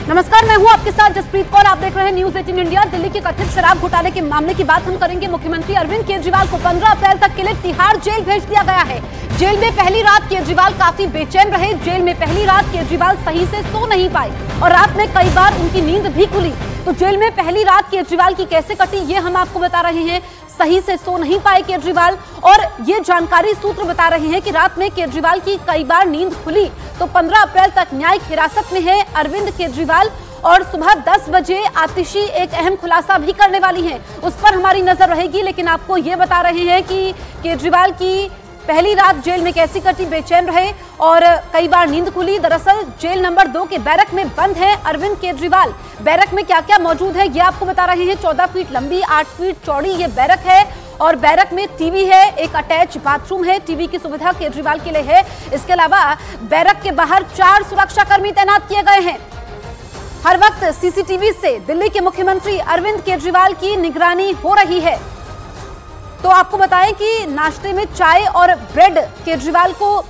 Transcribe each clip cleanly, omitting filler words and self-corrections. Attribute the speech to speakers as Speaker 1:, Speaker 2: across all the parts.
Speaker 1: नमस्कार, मैं हूं आपके साथ जसप्रीत कौर। आप देख रहे हैं न्यूज 18 इंडिया। दिल्ली के कथित शराब घोटाले के मामले की बात हम करेंगे। मुख्यमंत्री अरविंद केजरीवाल को 15 अप्रैल तक के लिए तिहाड़ जेल भेज दिया गया है। जेल में पहली रात केजरीवाल काफी बेचैन रहे। जेल में पहली रात केजरीवाल सही से सो नहीं पाए और रात में कई बार उनकी नींद भी खुली। तो जेल में पहली रात केजरीवाल की कैसे कटी, ये हम आपको बता रहे हैं। सही से सो नहीं पाए केजरीवाल, और ये जानकारी सूत्र बता रहे हैं कि रात में केजरीवाल की कई बार नींद खुली। तो 15 अप्रैल तक न्यायिक हिरासत में है अरविंद केजरीवाल, और सुबह 10 बजे आतिशी एक अहम खुलासा भी करने वाली हैं, उस पर हमारी नजर रहेगी। लेकिन आपको ये बता रहे हैं कि केजरीवाल की पहली रात जेल में कैसी कटी, बेचैन रहे और कई बार नींद खुली। दरअसल जेल नंबर 2 के बैरक में बंद है अरविंद केजरीवाल। बैरक में क्या क्या मौजूद है ये आपको बता रहे हैं। 14 फीट लंबी, 8 फीट चौड़ी ये बैरक है और बैरक में टीवी है, एक अटैच बाथरूम है। टीवी की सुविधा केजरीवाल के लिए है। इसके अलावा बैरक के बाहर 4 सुरक्षाकर्मी तैनात किए गए हैं। हर वक्त सीसीटीवी से दिल्ली के मुख्यमंत्री अरविंद केजरीवाल की निगरानी हो रही है। तो आपको बताएं कि नाश्ते में चाय और ब्रेड केजरीवाल को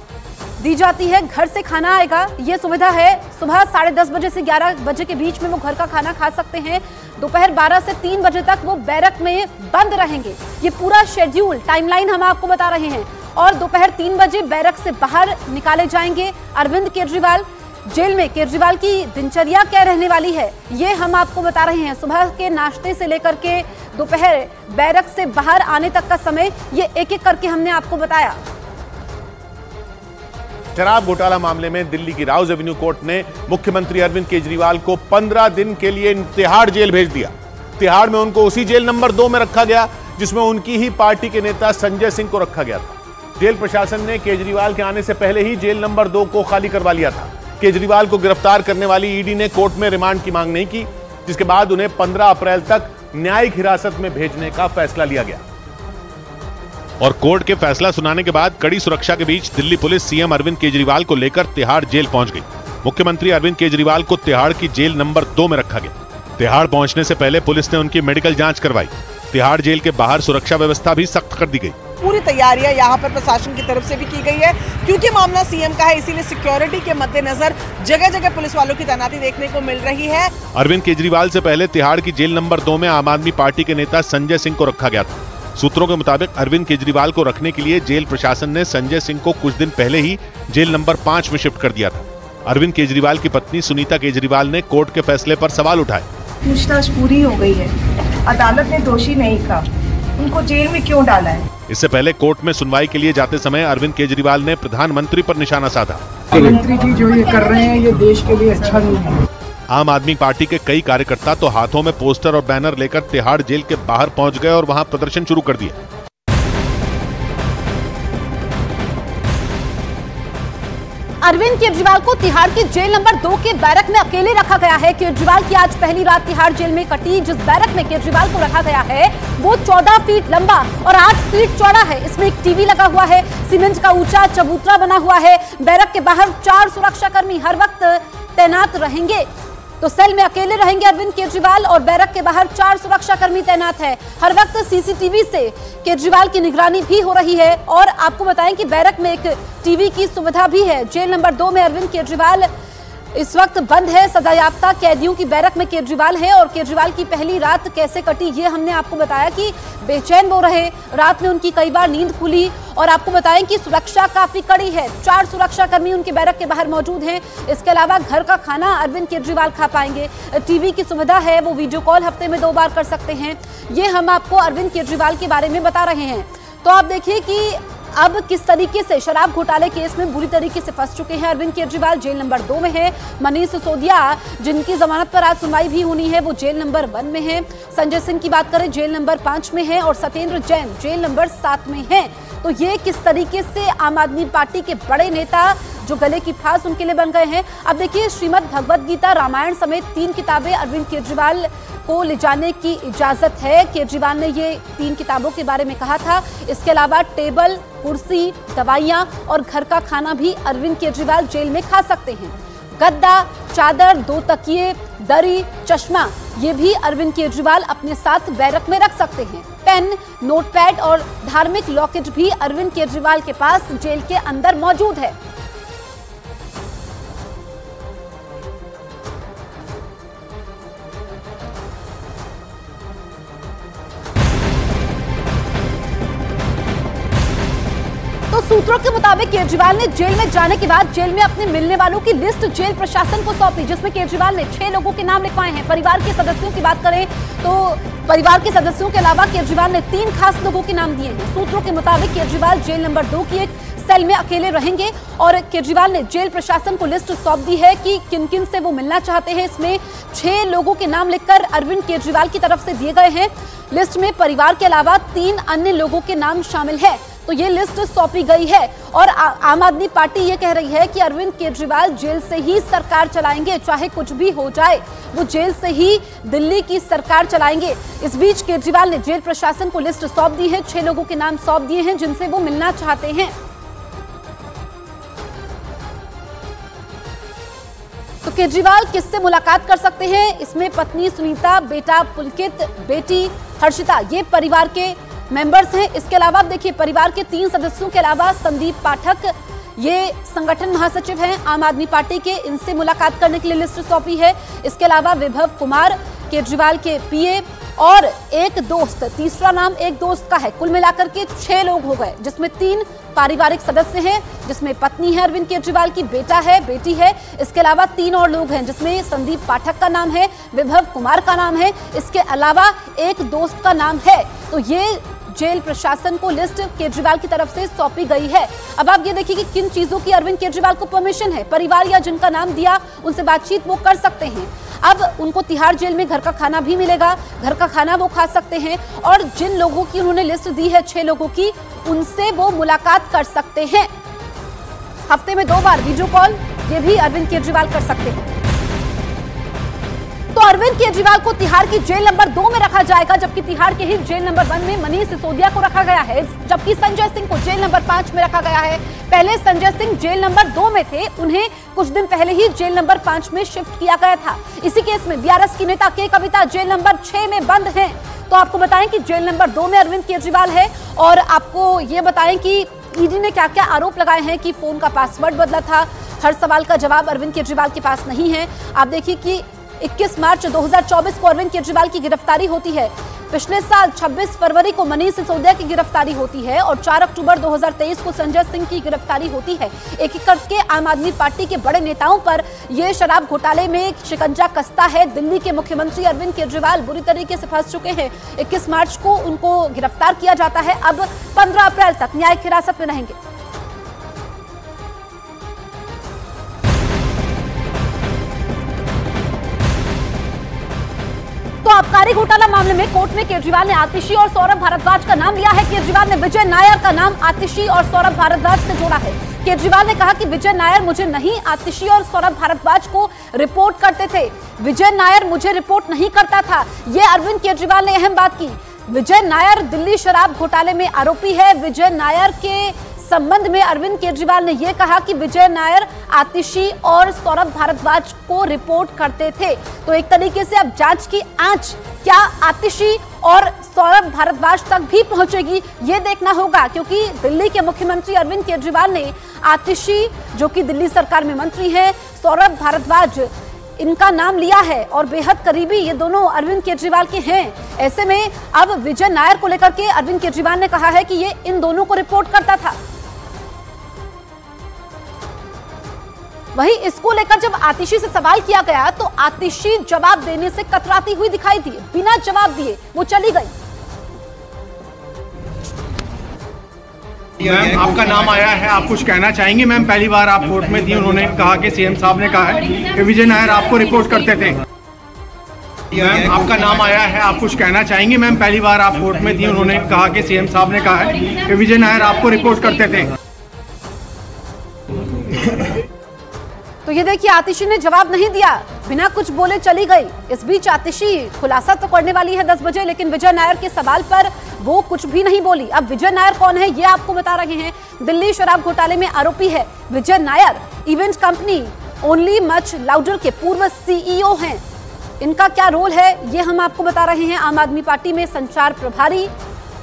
Speaker 1: दी जाती है। घर से खाना आएगा, ये सुविधा है। सुबह 10:30 बजे से 11 बजे के बीच में वो घर का खाना खा सकते हैं। दोपहर 12 से 3 बजे तक वो बैरक में बंद रहेंगे। ये पूरा शेड्यूल, टाइमलाइन हम आपको बता रहे हैं। और दोपहर 3 बजे बैरक से बाहर निकाले जाएंगे अरविंद केजरीवाल। जेल में केजरीवाल की दिनचर्या क्या रहने वाली है ये हम आपको बता रहे हैं। सुबह के नाश्ते से लेकर के दोपहर बैरक से बाहर आने तक का समय, ये एक एक करके हमने आपको बताया।
Speaker 2: शराब घोटाला मामले में दिल्ली की राउज एवेन्यू कोर्ट ने मुख्यमंत्री अरविंद केजरीवाल को 15 दिन के लिए तिहाड़ जेल भेज दिया। तिहाड़ में उनको उसी जेल नंबर 2 में रखा गया जिसमें उनकी ही पार्टी के नेता संजय सिंह को रखा गया था। जेल प्रशासन ने केजरीवाल के आने से पहले ही जेल नंबर 2 को खाली करवा लिया था। केजरीवाल को गिरफ्तार करने वाली ईडी ने कोर्ट में रिमांड की मांग नहीं की, जिसके बाद उन्हें 15 अप्रैल तक न्यायिक हिरासत में भेजने का फैसला लिया गया। और कोर्ट के फैसला सुनाने के बाद कड़ी सुरक्षा के बीच दिल्ली पुलिस सीएम अरविंद केजरीवाल को लेकर तिहाड़ जेल पहुंच गई। मुख्यमंत्री अरविंद केजरीवाल को तिहाड़ की जेल नंबर 2 में रखा गया। तिहाड़ पहुंचने से पहले पुलिस ने उनकी मेडिकल जांच करवाई। तिहाड़ जेल के बाहर सुरक्षा व्यवस्था भी सख्त कर दी गई।
Speaker 3: पूरी तैयारियां यहाँ पर प्रशासन की तरफ से भी की गई है, क्योंकि मामला सीएम का है, इसीलिए सिक्योरिटी के मद्देनजर जगह जगह पुलिस वालों की तैनाती देखने को मिल रही है।
Speaker 2: अरविंद केजरीवाल से पहले तिहाड़ की जेल नंबर 2 में आम आदमी पार्टी के नेता संजय सिंह को रखा गया था। सूत्रों के मुताबिक अरविंद केजरीवाल को रखने के लिए जेल प्रशासन ने संजय सिंह को कुछ दिन पहले ही जेल नंबर 5 में शिफ्ट कर दिया था। अरविंद केजरीवाल की पत्नी सुनीता केजरीवाल ने कोर्ट के फैसले पर सवाल उठाए।
Speaker 4: पूछताछ पूरी हो गई है, अदालत ने दोषी नहीं कहा, उनको जेल में क्यों डाला है?
Speaker 2: इससे पहले कोर्ट में सुनवाई के लिए जाते समय अरविंद केजरीवाल ने प्रधानमंत्री पर निशाना साधा।
Speaker 4: मुख्यमंत्री जी जो ये कर रहे हैं ये देश के लिए अच्छा नहीं है।
Speaker 2: आम आदमी पार्टी के कई कार्यकर्ता तो हाथों में पोस्टर और बैनर लेकर तिहाड़ जेल के बाहर पहुंच गए और वहां प्रदर्शन शुरू कर दिया।
Speaker 1: अरविंद केजरीवाल को तिहाड़ की जेल नंबर 2 के बैरक में अकेले रखा गया है। केजरीवाल की आज पहली रात तिहाड़ जेल में कटी। जिस बैरक में केजरीवाल को रखा गया है वो 14 फीट लंबा और 8 फीट चौड़ा है। इसमें एक टीवी लगा हुआ है, सीमेंट का ऊंचा चबूतरा बना हुआ है। बैरक के बाहर 4 सुरक्षाकर्मी हर वक्त तैनात रहेंगे। तो सेल में अकेले रहेंगे अरविंद केजरीवाल और बैरक के बाहर 4 सुरक्षाकर्मी तैनात है। हर वक्त सीसीटीवी से केजरीवाल की निगरानी भी हो रही है। और आपको बताएं कि बैरक में एक टीवी की सुविधा भी है। जेल नंबर 2 में अरविंद केजरीवाल इस वक्त बंद है। सजायाफ्ता कैदियों की बैरक में केजरीवाल है। और केजरीवाल की पहली रात कैसे कटी ये हमने आपको बताया कि बेचैन वो रहे, रात में उनकी कई बार नींद खुली। और आपको बताएं कि सुरक्षा काफी कड़ी है, 4 सुरक्षाकर्मी उनके बैरक के बाहर मौजूद हैं। इसके अलावा घर का खाना अरविंद केजरीवाल खा पाएंगे। टीवी की सुविधा है, वो वीडियो कॉल हफ्ते में 2 बार कर सकते हैं। ये हम आपको अरविंद केजरीवाल के बारे में बता रहे हैं। तो आप देखिए कि अब किस तरीके से शराब घोटाले केस में बुरी तरीके से फंस चुके हैं अरविंद केजरीवाल। जेल नंबर 2 में है। मनीष सिसोदिया जिनकी जमानत पर आज सुनवाई भी होनी है वो जेल नंबर 1 में है। संजय सिंह की बात करें जेल नंबर 5 में है और सत्येंद्र जैन जेल नंबर 7 में है। तो ये किस तरीके से आम आदमी पार्टी के बड़े नेता जो गले की फांस उनके लिए बन गए हैं। अब देखिए, श्रीमद् भगवत गीता, रामायण समेत 3 किताबें अरविंद केजरीवाल को ले जाने की इजाजत है। केजरीवाल ने ये 3 किताबों के बारे में कहा था। इसके अलावा टेबल, कुर्सी, दवाइयां और घर का खाना भी अरविंद केजरीवाल जेल में खा सकते हैं। गद्दा, चादर, 2 तकिए, दरी, चश्मा ये भी अरविंद केजरीवाल अपने साथ बैरक में रख सकते हैं। पेन, नोटपैड और धार्मिक लॉकेट भी अरविंद केजरीवाल के पास जेल के अंदर मौजूद है। सूत्रों के मुताबिक केजरीवाल ने जेल में जाने के बाद जेल में अपने मिलने वालों की लिस्ट जेल प्रशासन को सौंपी, जिसमें केजरीवाल ने 6 लोगों के नाम लिखवाए हैं। परिवार के सदस्यों की बात करें तो परिवार के सदस्यों के अलावा केजरीवाल ने 3 खास लोगों के नाम दिए हैं। सूत्रों के मुताबिक केजरीवाल जेल नंबर 2 की एक सेल में अकेले रहेंगे और केजरीवाल ने जेल प्रशासन को लिस्ट सौंप दी है कि किन किन से वो मिलना चाहते हैं। इसमें 6 लोगों के नाम लिखकर अरविंद केजरीवाल की तरफ से दिए गए हैं। लिस्ट में परिवार के अलावा 3 अन्य लोगों के नाम शामिल है, तो ये लिस्ट सौंपी गई है। और आम आदमी पार्टी ये कह रही है कि अरविंद केजरीवाल जेल से ही सरकार चलाएंगे, चाहे कुछ भी हो जाए, वो जेल से ही दिल्ली की सरकार चलाएंगे। इस बीच केजरीवाल ने जेल प्रशासन को लिस्ट सौंप दी है, 6 लोगों के नाम सौंप दिए हैं जिनसे वो मिलना चाहते हैं। तो केजरीवाल किससे मुलाकात कर सकते हैं? इसमें पत्नी सुनीता, बेटा पुलकित, बेटी हर्षिता, ये परिवार के मेंबर्स हैं। इसके अलावा आप देखिए परिवार के 3 सदस्यों के अलावा संदीप पाठक, ये संगठन महासचिव हैं आम आदमी पार्टी के, इनसे मुलाकात करने के लिए लिस्ट सौंपी है। इसके अलावा विभव कुमार, केजरीवाल के पीए और एक दोस्त, तीसरा नाम एक दोस्त का है। कुल मिलाकर के 6 लोग हो गए, जिसमें 3 पारिवारिक सदस्य हैं, जिसमें पत्नी है अरविंद केजरीवाल की, बेटा है, बेटी है। इसके अलावा 3 और लोग हैं, जिसमें संदीप पाठक का नाम है, विभव कुमार का नाम है, इसके अलावा एक दोस्त का नाम है। तो ये जेल प्रशासन को लिस्ट केजरीवाल की तरफ से सौंपी गई है। अब आप ये देखिए कि किन चीजों की अरविंद केजरीवाल को परमिशन है। परिवार या जिनका नाम दिया उनसे बातचीत वो कर सकते हैं। अब उनको तिहाड़ जेल में घर का खाना भी मिलेगा, घर का खाना वो खा सकते हैं। और जिन लोगों की उन्होंने लिस्ट दी है 6 लोगों की, उनसे वो मुलाकात कर सकते हैं। हफ्ते में 2 बार वीडियो कॉल ये भी अरविंद केजरीवाल कर सकते हैं। तो अरविंद केजरीवाल को तिहाड़ की जेल नंबर 2 में रखा जाएगा, जबकि तिहाड़ के ही जेल नंबर 1 में मनीष सिसोदिया को रखा गया है, जबकि संजय सिंह को जेल नंबर 5 में रखा गया है। पहले संजय सिंह जेल नंबर 2 में थे, उन्हें कुछ दिन पहले ही जेल नंबर 5 में शिफ्ट किया गया था। इसी केस में बीआरएस की नेता के कविता जेल नंबर 6 में बंद हैं। तो आपको बताएं कि जेल नंबर 2 में अरविंद केजरीवाल है। और आपको ये बताएं कि ईडी ने क्या क्या आरोप लगाए हैं कि फोन का पासवर्ड बदला था। हर सवाल का जवाब अरविंद केजरीवाल के पास नहीं है। आप देखिए कि 21 मार्च 2024 को अरविंद केजरीवाल की गिरफ्तारी होती है। पिछले साल 26 फरवरी को मनीष सिसोदिया की गिरफ्तारी होती है और 4 अक्टूबर 2023 को संजय सिंह की गिरफ्तारी होती है। एक एक करके आम आदमी पार्टी के बड़े नेताओं पर यह शराब घोटाले में शिकंजा कसता है। दिल्ली के मुख्यमंत्री अरविंद केजरीवाल बुरी तरीके से फंस चुके हैं। 21 मार्च को उनको गिरफ्तार किया जाता है। अब 15 अप्रैल तक न्यायिक हिरासत में रहेंगे। तो आबकारी घोटाला मामले में कोर्ट में केजरीवाल ने आतिशी और सौरभ भारद्वाज का नाम लिया है। केजरीवाल ने विजय नायर का नाम आतिशी और सौरभ भारद्वाज से जोड़ा है। केजरीवाल ने कहा कि विजय नायर मुझे नहीं, आतिशी और सौरभ भारद्वाज को रिपोर्ट करते थे। विजय नायर मुझे रिपोर्ट नहीं करता था, ये अरविंद केजरीवाल ने अहम बात की। विजय नायर दिल्ली शराब घोटाले में आरोपी है। विजय नायर के संबंध में अरविंद केजरीवाल ने यह कहा कि विजय नायर आतिशी और सौरभ भारद्वाज को रिपोर्ट करते थे। तो एक तरीके से अब जांच की आंच क्या आतिशी और सौरभ भारद्वाज तक भी पहुंचेगी, ये देखना होगा, क्योंकि दिल्ली के मुख्यमंत्री अरविंद केजरीवाल ने आतिशी, जो कि दिल्ली सरकार में मंत्री हैं, सौरभ भारद्वाज, इनका नाम लिया है और बेहद करीबी ये दोनों अरविंद केजरीवाल के हैं। ऐसे में अब विजय नायर को लेकर के अरविंद केजरीवाल ने कहा है कि ये इन दोनों को रिपोर्ट करता था। वहीं इसको लेकर जब आतिशी से सवाल किया गया तो आतिशी जवाब देने से कतराती हुई दिखाई दी। बिना जवाब दिए वो चली गई।
Speaker 5: मैम, आपका नाम आया है, आप कुछ कहना चाहेंगे? मैम, पहली बार आप कोर्ट में थी, उन्होंने कहा कि सीएम साहब ने कहा है कि विजय नायर आपको रिपोर्ट करते थे। मैम, आपका नाम आया है, आप कुछ कहना चाहेंगे? मैम, पहली बार आप कोर्ट में थी, उन्होंने कहा कि सीएम साहब ने कहा है कि विजय नायर आपको रिपोर्ट करते थे।
Speaker 1: तो ये देखिए आतिशी ने जवाब नहीं दिया, बिना कुछ बोले चली गई। इस बीच आतिशी खुलासा तो करने वाली है 10 बजे, लेकिन विजय नायर के सवाल पर वो कुछ भी नहीं बोली। अब विजय नायर कौन है ये आपको बता रहे हैं। दिल्ली शराब घोटाले में आरोपी है Vijay Nair. Event company only much louder के पूर्व सीईओ हैं। इनका क्या रोल है ये हम आपको बता रहे हैं। आम आदमी पार्टी में संचार प्रभारी,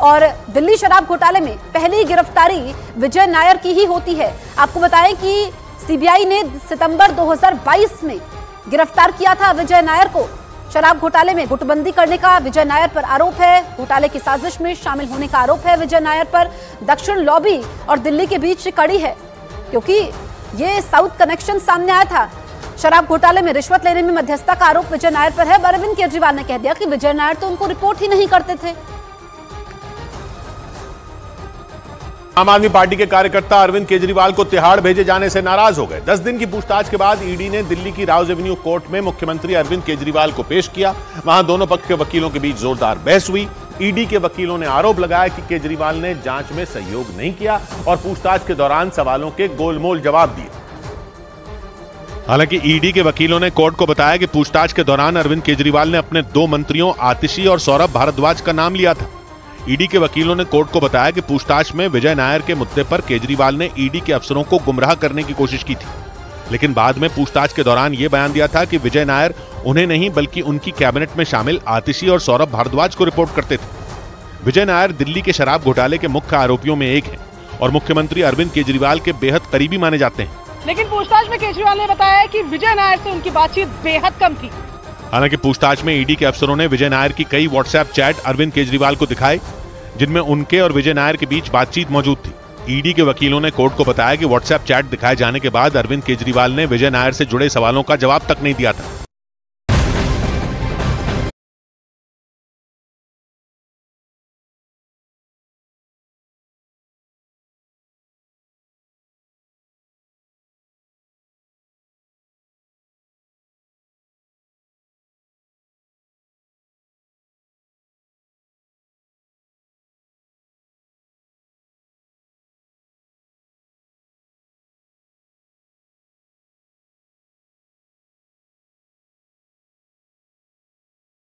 Speaker 1: और दिल्ली शराब घोटाले में पहली गिरफ्तारी विजय नायर की ही होती है। आपको बताएं कि सीबीआई ने सितंबर 2022 में गिरफ्तार किया था विजय नायर को। शराब घोटाले में गुटबंदी करने का विजय नायर पर आरोप है। घोटाले की साजिश में शामिल होने का आरोप है विजय नायर पर। दक्षिण लॉबी और दिल्ली के बीच कड़ी है, क्योंकि ये साउथ कनेक्शन सामने आया था। शराब घोटाले में रिश्वत लेने में मध्यस्थता का आरोप विजय नायर पर है। अरविंद केजरीवाल ने कह दिया कि विजय नायर तो उनको रिपोर्ट ही नहीं करते थे।
Speaker 2: आम आदमी पार्टी के कार्यकर्ता अरविंद केजरीवाल को तिहाड़ भेजे जाने से नाराज हो गए। 10 दिन की पूछताछ के बाद ईडी ने दिल्ली की राउज एवेन्यू कोर्ट में मुख्यमंत्री अरविंद केजरीवाल को पेश किया। वहां दोनों पक्ष के वकीलों के बीच जोरदार बहस हुई। ईडी के वकीलों ने आरोप लगाया कि केजरीवाल ने जांच में सहयोग नहीं किया और पूछताछ के दौरान सवालों के गोलमोल जवाब दिए। हालांकि ईडी के वकीलों ने कोर्ट को बताया कि पूछताछ के दौरान अरविंद केजरीवाल ने अपने 2 मंत्रियों आतिशी और सौरभ भारद्वाज का नाम लिया था। ईडी के वकीलों ने कोर्ट को बताया कि पूछताछ में विजय नायर के मुद्दे पर केजरीवाल ने ईडी के अफसरों को गुमराह करने की कोशिश की थी, लेकिन बाद में पूछताछ के दौरान यह बयान दिया था कि विजय नायर उन्हें नहीं बल्कि उनकी कैबिनेट में शामिल आतिशी और सौरभ भारद्वाज को रिपोर्ट करते थे। विजय नायर दिल्ली के शराब घोटाले के मुख्य आरोपियों में एक हैं और मुख्यमंत्री अरविंद केजरीवाल के बेहद करीबी माने जाते हैं।
Speaker 3: लेकिन पूछताछ में केजरीवाल ने बताया कि विजय नायर से उनकी बातचीत बेहद कम थी।
Speaker 2: हालांकि पूछताछ में ईडी के अफसरों ने विजय नायर की कई व्हाट्सएप चैट अरविंद केजरीवाल को दिखाए, जिनमें उनके और विजय नायर के बीच बातचीत मौजूद थी। ईडी के वकीलों ने कोर्ट को बताया कि व्हाट्सएप चैट दिखाए जाने के बाद अरविंद केजरीवाल ने विजय नायर से जुड़े सवालों का जवाब तक नहीं दिया था।